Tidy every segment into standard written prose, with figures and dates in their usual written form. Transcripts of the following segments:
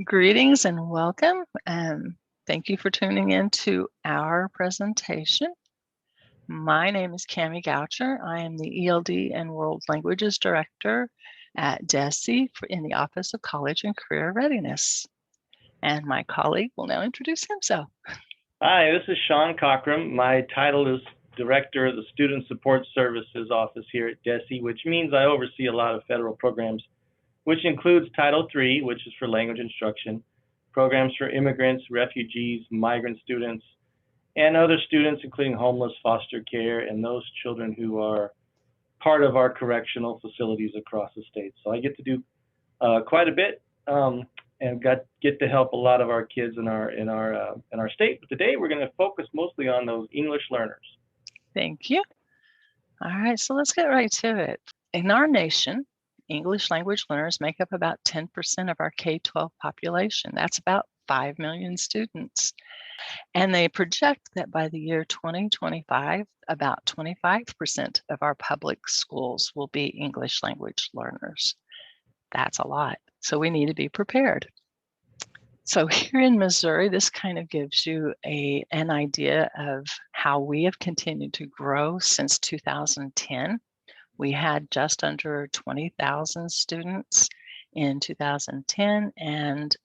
Greetings and welcome. Thank you for tuning in to our presentation. My name is Cami Goucher. I am the ELD and World Languages Director at DESE in the Office of College and Career Readiness. And my colleague will now introduce himself. Hi, this is Sean Cockram. My title is Director of the Student Support Services Office here at DESE, which means I oversee a lot of federal programs, which includes Title III, which is for language instruction, programs for immigrants, refugees, migrant students, and other students, including homeless, foster care, and those children who are part of our correctional facilities across the state. So I get to do quite a bit and get to help a lot of our kids in our state. But today we're going to focus mostly on those English learners. Thank you. All right, so let's get right to it. In our nation, English language learners make up about 10% of our K-12 population. That's about 5 million students. And they project that by the year 2025, about 25% of our public schools will be English language learners. That's a lot. So we need to be prepared. So here in Missouri, this kind of gives you an idea of how we have continued to grow since 2010. We had just under 20,000 students in 2010, and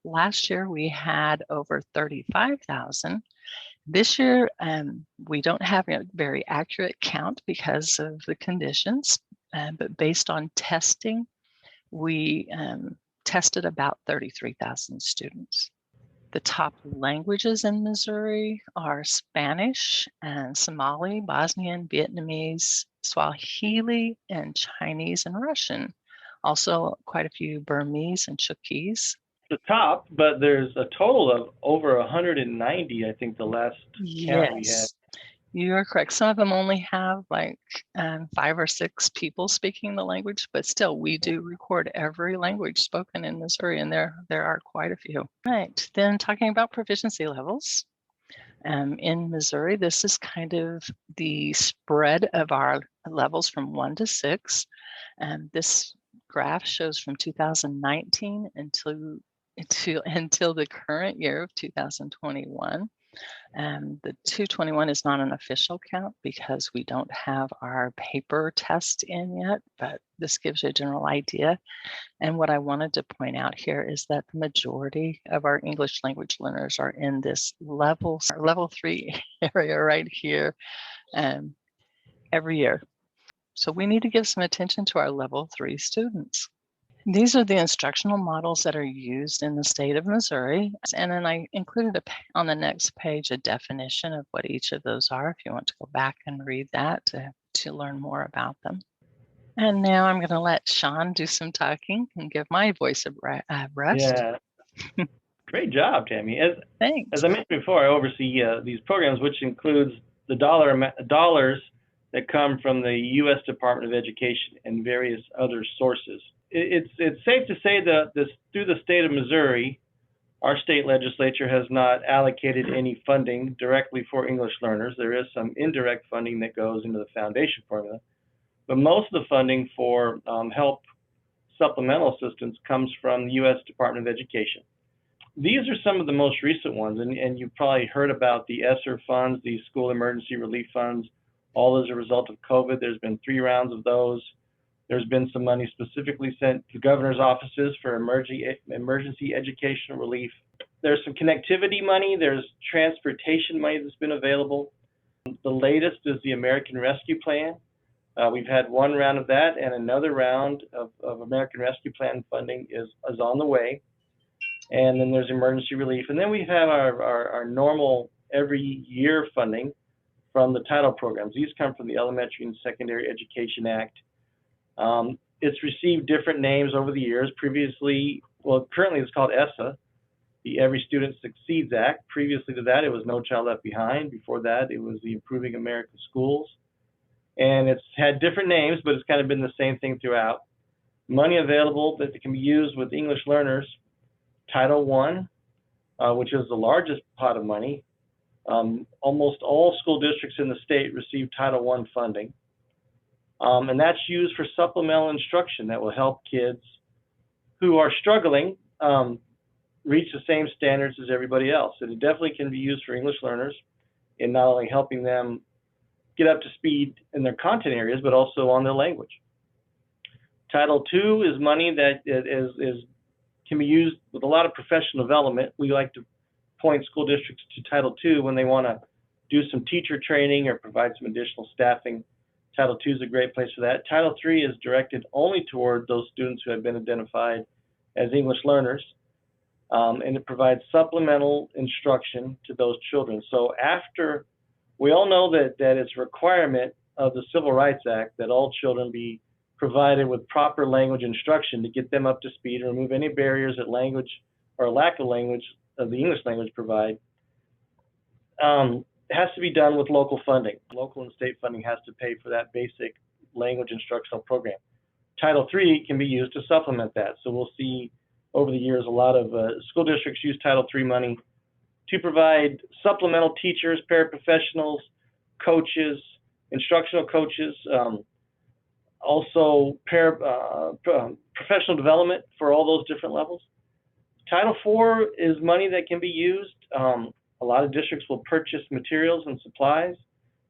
last year we had over 35,000. This year, we don't have a very accurate count because of the conditions, but based on testing, we tested about 33,000 students. The top languages in Missouri are Spanish and Somali, Bosnian, Vietnamese, Swahili, and Chinese and Russian. Also, quite a few Burmese and Chuukese. The top, but there's a total of over 190, I think, the last count we had. You are correct. Some of them only have like 5 or 6 people speaking the language, but still we do record every language spoken in Missouri, and there are quite a few. Right, then talking about proficiency levels. In Missouri, this is kind of the spread of our levels from 1 to 6. This graph shows from 2019 until the current year of 2021. The 221 is not an official count because we don't have our paper test in yet, but this gives you a general idea. And what I wanted to point out here is that the majority of our English language learners are in this level 3 area right here every year. So we need to give some attention to our level 3 students. These are the instructional models that are used in the state of Missouri. And then I included on the next page a definition of what each of those are if you want to go back and read that to learn more about them. And now I'm going to let Sean do some talking and give my voice a rest. Yeah. Great job, Tammy. Thanks. As I mentioned before, I oversee these programs, which includes the dollars that come from the U.S. Department of Education and various other sources. It's safe to say that through the state of Missouri, our state legislature has not allocated any funding directly for English learners. There is some indirect funding that goes into the foundation formula, but most of the funding for help supplemental assistance comes from the U.S. Department of Education. These are some of the most recent ones, and you've probably heard about the ESSER funds, the School Emergency Relief Funds, all as a result of COVID. There's been 3 rounds of those. There's been some money specifically sent to governor's offices for emergency educational relief. There's some connectivity money. There's transportation money that's been available. The latest is the American Rescue Plan. We've had 1 round of that, and another round of American Rescue Plan funding is on the way. And then there's emergency relief. And then we have our normal every year funding from the title programs. These come from the Elementary and Secondary Education Act. It's received different names over the years. Currently it's called ESSA, the Every Student Succeeds Act. Previously to that, it was No Child Left Behind. Before that, it was the Improving American Schools. And it's had different names, but it's kind of been the same thing throughout. Money available that can be used with English learners. Title I, which is the largest pot of money. Almost all school districts in the state receive Title I funding. And that's used for supplemental instruction that will help kids who are struggling reach the same standards as everybody else. And it definitely can be used for English learners in not only helping them get up to speed in their content areas, but also on their language. Title II is money that can be used with a lot of professional development. We like to point school districts to Title II when they want to do some teacher training or provide some additional staffing. Title II is a great place for that. Title III is directed only toward those students who have been identified as English learners, and it provides supplemental instruction to those children. So after, we all know that it's a requirement of the Civil Rights Act that all children be provided with proper language instruction to get them up to speed and remove any barriers that language or lack of language of the English language provide. It has to be done with local funding. Local and state funding has to pay for that basic language instructional program. Title III can be used to supplement that. So we'll see over the years a lot of school districts use Title III money to provide supplemental teachers, paraprofessionals, coaches, instructional coaches, also professional development for all those different levels. Title IV is money that can be used. A lot of districts will purchase materials and supplies,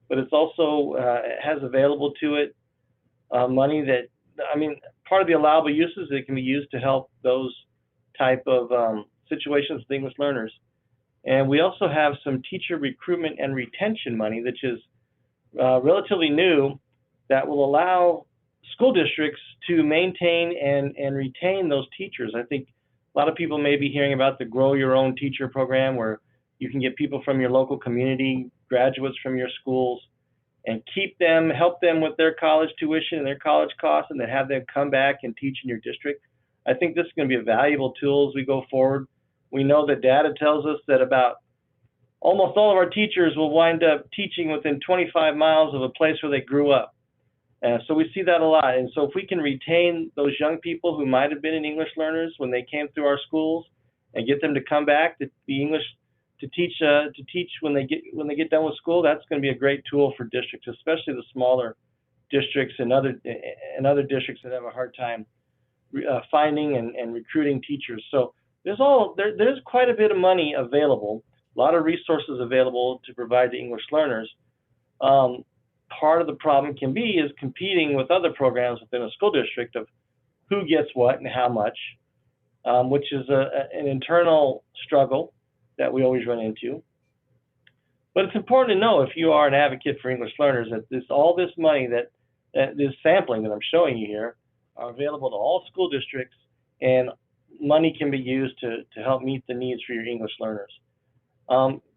but it's also has available to it money that, I mean, part of the allowable uses, it can be used to help those type of situations with English learners. And we also have some teacher recruitment and retention money, which is relatively new, that will allow school districts to maintain and retain those teachers. I think a lot of people may be hearing about the Grow Your Own Teacher program, where you can get people from your local community, graduates from your schools, and keep them, help them with their college tuition and their college costs, and then have them come back and teach in your district. I think this is going to be a valuable tool as we go forward. We know that data tells us that about almost all of our teachers will wind up teaching within 25 miles of a place where they grew up. So we see that a lot. And so if we can retain those young people who might have been English learners when they came through our schools and get them to come back to be English to teach when they get done with school, that's going to be a great tool for districts, especially the smaller districts and other districts that have a hard time finding and recruiting teachers. So there's quite a bit of money available, a lot of resources available to provide to English learners. Part of the problem can be is competing with other programs within a school district of who gets what and how much, which is an internal struggle that we always run into. But it's important to know, if you are an advocate for English learners, that all this money, that this sampling that I'm showing you here, are available to all school districts, and money can be used to help meet the needs for your English learners.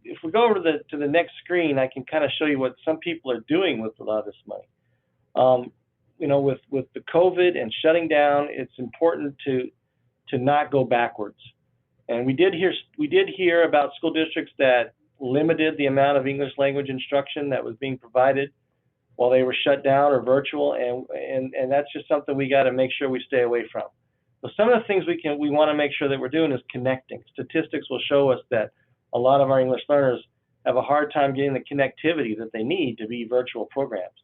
If we go over to the next screen, I can kind of show you what some people are doing with a lot of this money. You know, with the COVID and shutting down, it's important to not go backwards. And we did hear about school districts that limited the amount of English language instruction that was being provided while they were shut down or virtual, and that's just something we got to make sure we stay away from. So some of the things we want to make sure that we're doing is connecting. Statistics will show us that a lot of our English learners have a hard time getting the connectivity that they need to be virtual programs.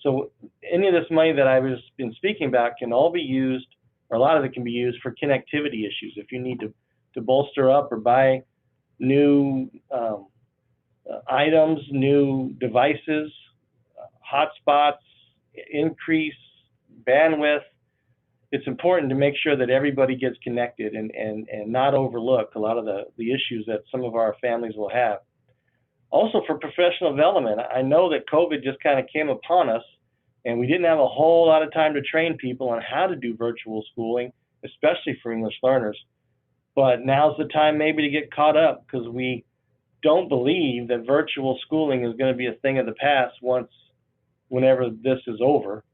So any of this money that I've been speaking about can all be used, or a lot of it can be used for connectivity issues. If you need to bolster up or buy new items, new devices, hotspots, increase bandwidth, it's important to make sure that everybody gets connected and not overlook a lot of the issues that some of our families will have. Also, for professional development, I know that COVID just kind of came upon us, and we didn't have a whole lot of time to train people on how to do virtual schooling, especially for English learners. But now's the time maybe to get caught up, because we don't believe that virtual schooling is going to be a thing of the past whenever this is over.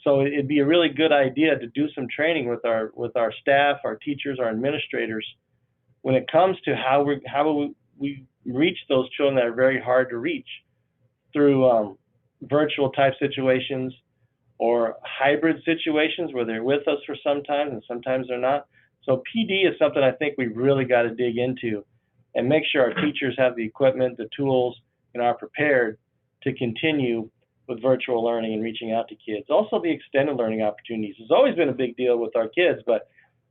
So it'd be a really good idea to do some training with our staff, our teachers, our administrators, when it comes to how we reach those children that are very hard to reach through virtual type situations or hybrid situations where they're with us for some time and sometimes they're not. So PD is something I think we really got to dig into and make sure our teachers have the equipment, the tools, and are prepared to continue with virtual learning and reaching out to kids. Also, the extended learning opportunities has always been a big deal with our kids, but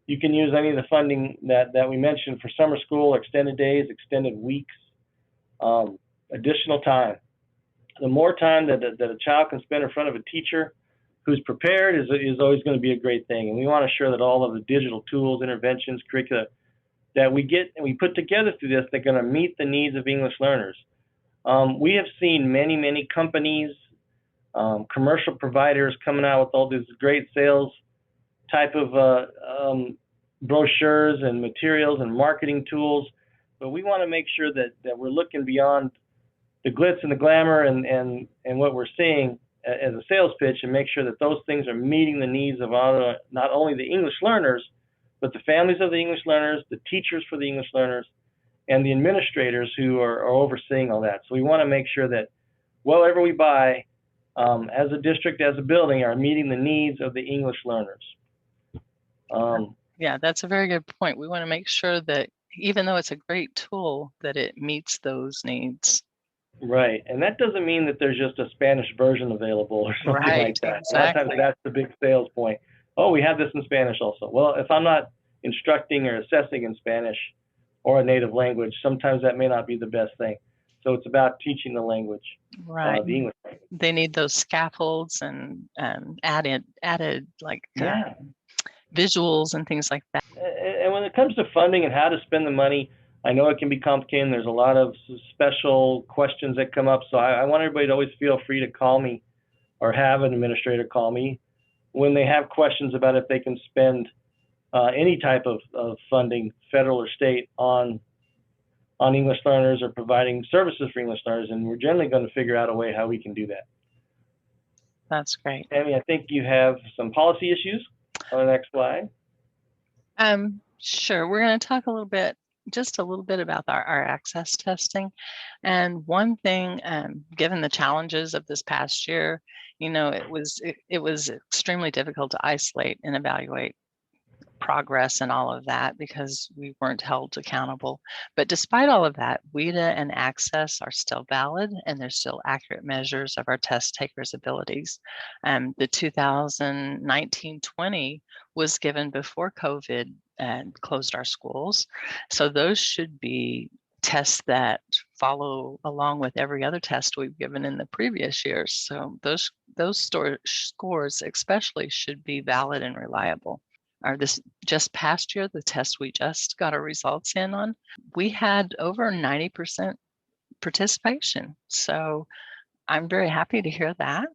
You can use any of the funding that we mentioned for summer school, extended days, extended weeks, additional time. The more time that a child can spend in front of a teacher who's prepared is always going to be a great thing. And we want to ensure that all of the digital tools, interventions, curricula that we get and we put together through this, they're going to meet the needs of English learners. We have seen many companies, commercial providers coming out with all these great sales type of brochures and materials and marketing tools, but we want to make sure that we're looking beyond the glitz and the glamour and what we're seeing as a sales pitch, and make sure that those things are meeting the needs of not only the English learners, but the families of the English learners, the teachers for the English learners, and the administrators who are overseeing all that. So we want to make sure that whatever we buy as a district, as a building, are meeting the needs of the English learners. Yeah, that's a very good point. We want to make sure that even though it's a great tool, that it meets those needs. Right, and that doesn't mean that there's just a Spanish version available or something Right, like that. exactly. A lot of times that's the big sales point. Oh, we have this in Spanish also. Well, if I'm not instructing or assessing in Spanish or a native language, sometimes that may not be the best thing. So it's about teaching the language, right. the English language. They need those scaffolds and added like visuals and things like that. And when it comes to funding and how to spend the money, I know it can be complicated, and there's a lot of special questions that come up. So I want everybody to always feel free to call me or have an administrator call me when they have questions about if they can spend any type of funding, federal or state, on English learners or providing services for English learners. And we're generally going to figure out a way how we can do that. That's great. Tammy, I think you have some policy issues on the next slide. Sure. We're going to talk just a little bit about our access testing. And one thing, given the challenges of this past year, it was extremely difficult to isolate and evaluate progress and all of that because we weren't held accountable. But despite all of that, WIDA and access are still valid, and they're still accurate measures of our test takers' abilities. The 2019-20 was given before COVID and closed our schools. So those should be tests that follow along with every other test we've given in the previous years. So those scores especially should be valid and reliable. This just past year, the test we just got our results in on, we had over 90% participation. So I'm very happy to hear that.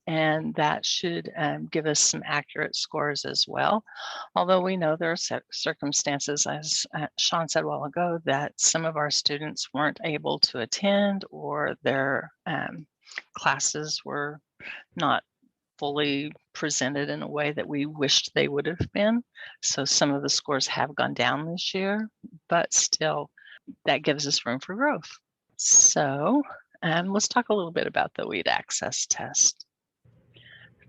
And that should give us some accurate scores as well. Although we know there are circumstances, as Sean said a while ago, that some of our students weren't able to attend, or their classes were not fully presented in a way that we wished they would have been. So some of the scores have gone down this year, but still that gives us room for growth. So let's talk a little bit about the WIDA access test.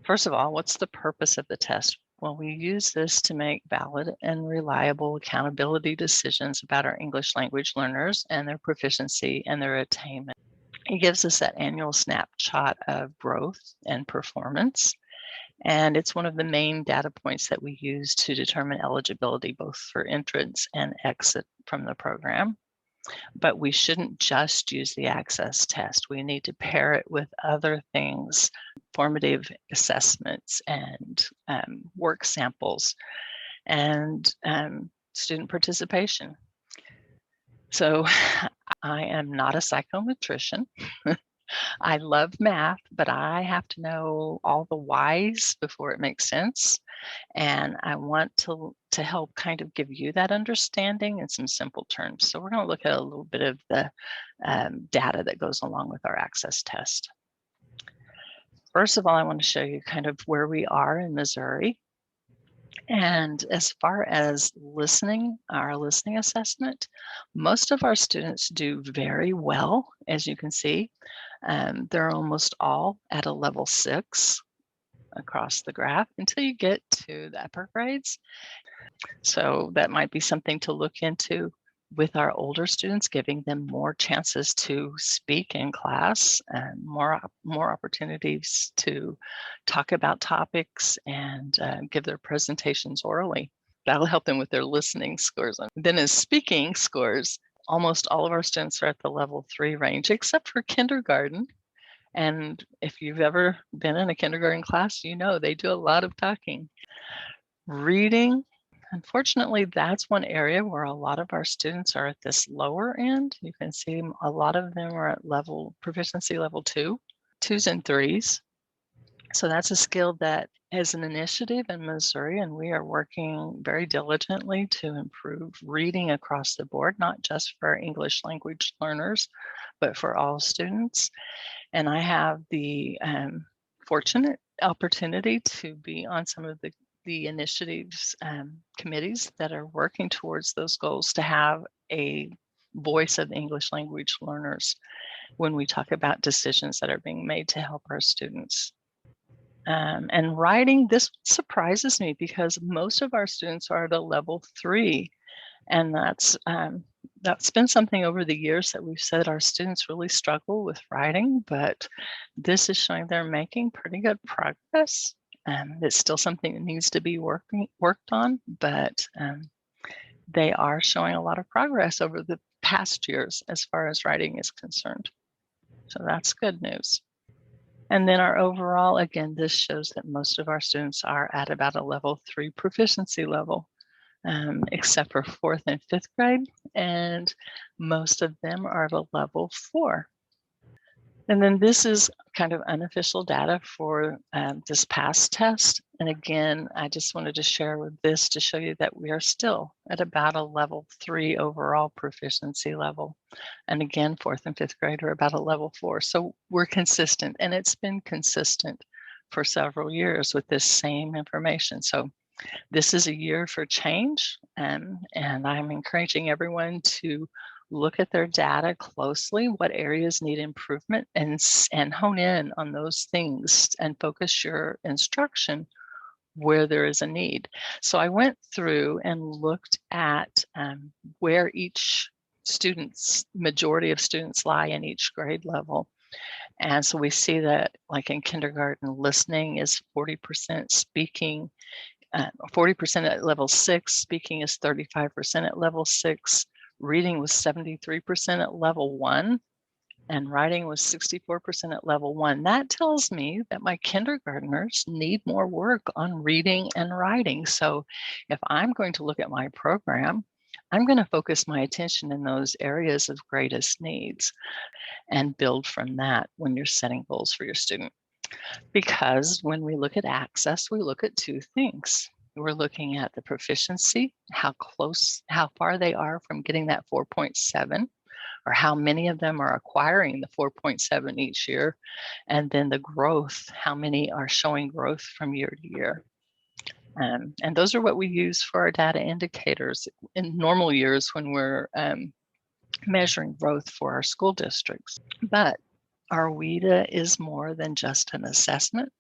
First of all, what's the purpose of the test? Well, we use this to make valid and reliable accountability decisions about our English language learners and their proficiency and their attainment. It gives us that annual snapshot of growth and performance. And it's one of the main data points that we use to determine eligibility, both for entrance and exit from the program. But we shouldn't just use the access test. We need to pair it with other things, formative assessments and work samples and student participation. So I am not a psychometrician. I love math, but I have to know all the whys before it makes sense. And I want to help kind of give you that understanding in some simple terms. So we're going to look at a little bit of the data that goes along with our access test. First of all, I want to show you kind of where we are in Missouri. And as far as our listening assessment, most of our students do very well, as you can see. They're almost all at a level 6 across the graph until you get to the upper grades. So that might be something to look into with our older students, giving them more chances to speak in class and more opportunities to talk about topics and give their presentations orally. that'll help them with their listening scores. And then as speaking scores, almost all of our students are at the level 3 range, except for kindergarten. And if you've ever been in a kindergarten class, you know they do a lot of talking. Reading, unfortunately, that's one area where a lot of our students are at this lower end. You can see a lot of them are at proficiency level 2, 2s and 3s. So that's a skill that is an initiative in Missouri, and we are working very diligently to improve reading across the board, not just for English language learners, but for all students. And I have the fortunate opportunity to be on some of the initiatives committees that are working towards those goals, to have a voice of English language learners when we talk about decisions that are being made to help our students. And writing, this surprises me because most of our students are at a level 3, and that's been something over the years that we've said our students really struggle with writing, but this is showing they're making pretty good progress. It's still something that needs to be worked on, but they are showing a lot of progress over the past years as far as writing is concerned. So that's good news. And then our overall, again, this shows that most of our students are at about a level 3 proficiency level, except for 4th and 5th grade, and most of them are at a level 4. And then this is kind of unofficial data for this past test. And again, I just wanted to share with this to show you that we are still at about a level 3 overall proficiency level. And again, 4th and 5th grade are about a level 4. So we're consistent, and it's been consistent for several years with this same information. So this is a year for change, and I'm encouraging everyone to look at their data closely, what areas need improvement, and hone in on those things and focus your instruction where there is a need. So I went through and looked at where each majority of students lie in each grade level. And so we see that, like in kindergarten, listening is 40%, speaking 40% at level 6, speaking is 35% at level 6, reading was 73% at level 1, and writing was 64% at level 1. That tells me that my kindergartners need more work on reading and writing. So if I'm going to look at my program, I'm going to focus my attention in those areas of greatest needs and build from that when you're setting goals for your student. Because when we look at access, we look at 2 things. We're looking at the proficiency, how far they are from getting that 4.7, or how many of them are acquiring the 4.7 each year, and then the growth, how many are showing growth from year to year. And those are what we use for our data indicators in normal years when we're measuring growth for our school districts. But our WIDA is more than just an assessment.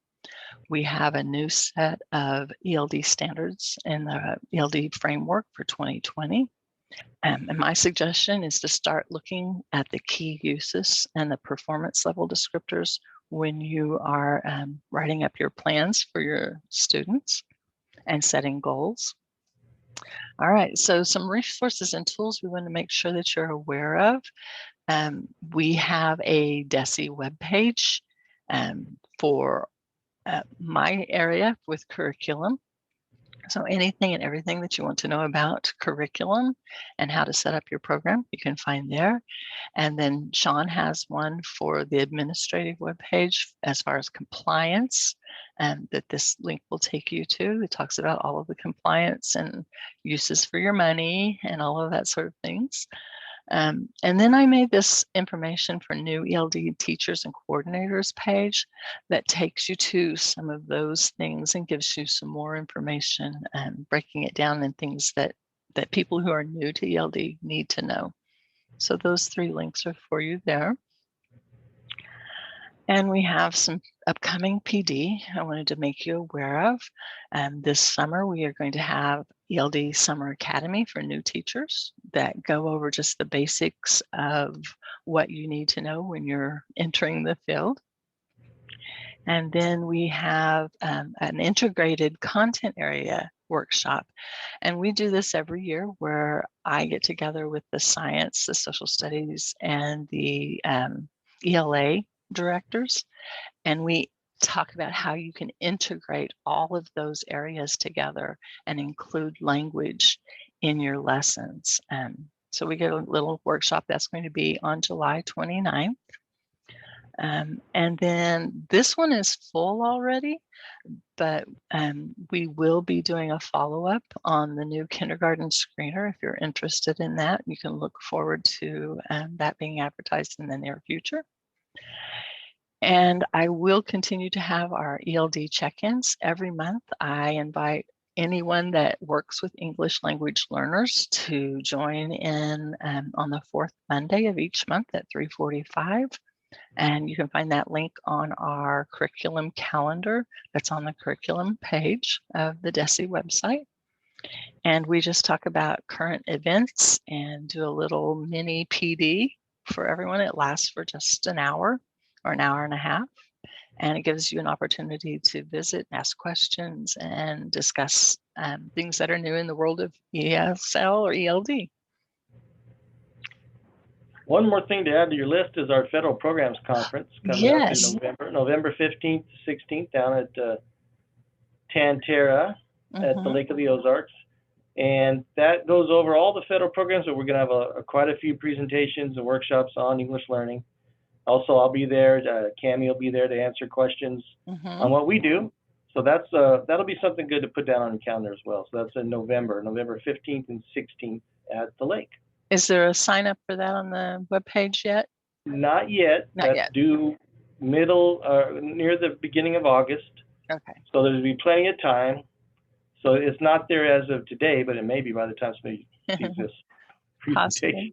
We have a new set of ELD standards in the ELD framework for 2020. And my suggestion is to start looking at the key uses and the performance level descriptors when you are writing up your plans for your students and setting goals. All right, so some resources and tools we want to make sure that you're aware of. We have a DESE webpage for my area with curriculum. So anything and everything that you want to know about curriculum and how to set up your program, you can find there. And then Sean has one for the administrative webpage as far as compliance, that this link will take you to. It talks about all of the compliance and uses for your money and all of that sort of things. And then I made this information for new ELD teachers and coordinators page that takes you to some of those things and gives you some more information and breaking it down in things that people who are new to ELD need to know. So those 3 links are for you there. And we have some upcoming PD I wanted to make you aware of. This summer, we are going to have ELD Summer Academy for new teachers that go over just the basics of what you need to know when you're entering the field. And then we have an integrated content area workshop. And we do this every year where I get together with the science, the social studies, and the ELA directors, and we talk about how you can integrate all of those areas together and include language in your lessons. So we get a little workshop that's going to be on July 29th. And then this one is full already, but we will be doing a follow-up on the new kindergarten screener. If you're interested in that, you can look forward to that being advertised in the near future. And I will continue to have our ELD check-ins every month. I invite anyone that works with English language learners to join in on the fourth Monday of each month at 3:45. And you can find that link on our curriculum calendar that's on the curriculum page of the DESE website. And we just talk about current events and do a little mini PD for everyone. It lasts for just an hour or an hour and a half. And it gives you an opportunity to visit, ask questions, and discuss things that are new in the world of ESL or ELD. One more thing to add to your list is our Federal Programs Conference coming up in November 15th to 16th down at Tantera at the Lake of the Ozarks. And that goes over all the federal programs, but we're going to have quite a few presentations and workshops on English learning. Also, I'll be there. Cammie will be there to answer questions on what we do. So that'll be something good to put down on your calendar as well. So that's in November 15th and 16th at the lake. Is there a sign up for that on the webpage yet? Not yet. That's due near the beginning of August. Okay. So there'll be plenty of time. So it's not there as of today, but it may be by the time somebody sees this presentation.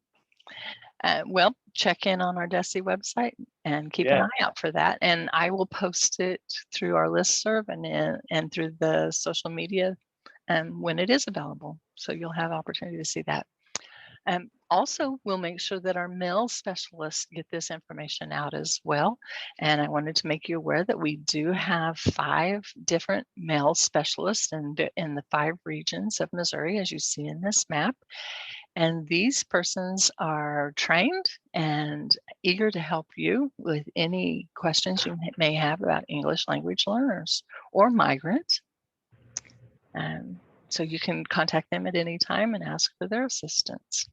Well, check in on our DESE website and keep an eye out for that. And I will post it through our listserv and through the social media when it is available. So you'll have opportunity to see that. Also, we'll make sure that our male specialists get this information out as well. And I wanted to make you aware that we do have 5 different male specialists in the 5 regions of Missouri, as you see in this map. And these persons are trained and eager to help you with any questions you may have about English language learners or migrants. So you can contact them at any time and ask for their assistance.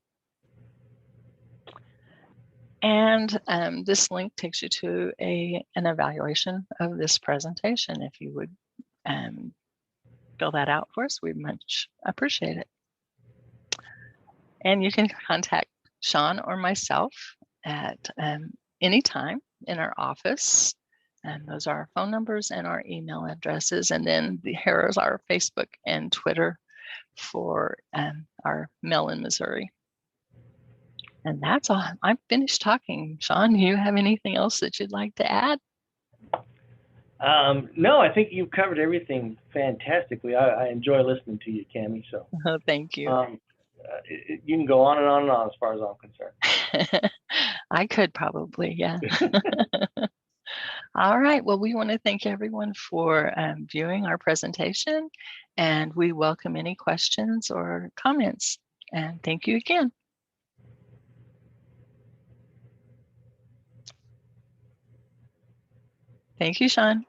And this link takes you to an evaluation of this presentation. If you would fill that out for us, we'd much appreciate it. And you can contact Sean or myself at any time in our office. And those are our phone numbers and our email addresses. And then here is our Facebook and Twitter for our Mel in Missouri. And that's all. I'm finished talking. Sean, do you have anything else that you'd like to add? No, I think you've covered everything fantastically. I enjoy listening to you, Cammie. So thank you. You can go on and on and on as far as I'm concerned. I could probably, yeah. All right. Well, we want to thank everyone for viewing our presentation, and we welcome any questions or comments. And thank you again. Thank you, Sean.